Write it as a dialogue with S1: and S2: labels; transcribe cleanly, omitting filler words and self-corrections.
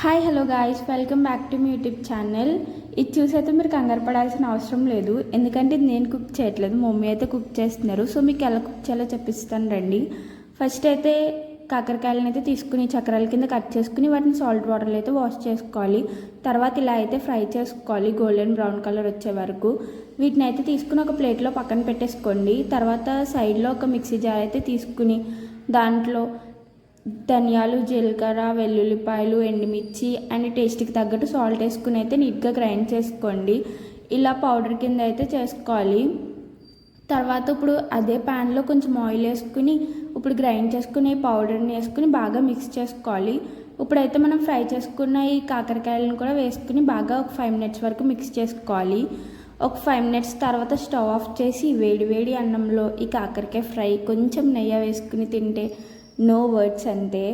S1: Hi hello guys, welcome back to me YouTube channel. ఇది చూసైతే మీరు కంగారు పడాల్సిన అవసరం లేదు, ఎందుకంటే ఇది నేను కుక్ చేయట్లేదు, మమ్మీ అయితే కుక్ చేస్తున్నారు. సో మీకు ఎలా కుక్ చేయాలో చెప్పిస్తాను రండి. ఫస్ట్ అయితే కాకరకాయలను అయితే తీసుకుని చక్రాల కింద కట్ చేసుకుని వాటిని సాల్ట్ వాటర్లో అయితే వాష్ చేసుకోవాలి. తర్వాత ఇలా అయితే ఫ్రై చేసుకోవాలి గోల్డెన్ బ్రౌన్ కలర్ వచ్చే వరకు. వీటిని అయితే తీసుకుని ఒక ప్లేట్లో పక్కన పెట్టేసుకోండి. తర్వాత సైడ్లో ఒక మిక్సీ జార్ అయితే తీసుకుని దాంట్లో ధనియాలు, జీలకర్ర, వెల్లుల్లిపాయలు, ఎండుమిర్చి అండ్ టేస్ట్కి తగ్గట్టు సాల్ట్ వేసుకుని అయితే నీట్గా గ్రైండ్ చేసుకోండి. ఇలా పౌడర్ కింద అయితే చేసుకోవాలి. తర్వాత ఇప్పుడు అదే ప్యాన్లో కొంచెం ఆయిల్ వేసుకుని ఇప్పుడు గ్రైండ్ చేసుకుని పౌడర్ని వేసుకుని బాగా మిక్స్ చేసుకోవాలి. ఇప్పుడైతే మనం ఫ్రై చేసుకున్న ఈ కాకరకాయలను కూడా వేసుకుని బాగా ఒక 5 minutes వరకు మిక్స్ చేసుకోవాలి. ఒక 5 minutes తర్వాత స్టవ్ ఆఫ్ చేసి వేడి వేడి అన్నంలో ఈ కాకరకాయ ఫ్రై కొంచెం నెయ్యి వేసుకుని తింటే నో వర్డ్స్ అంతే.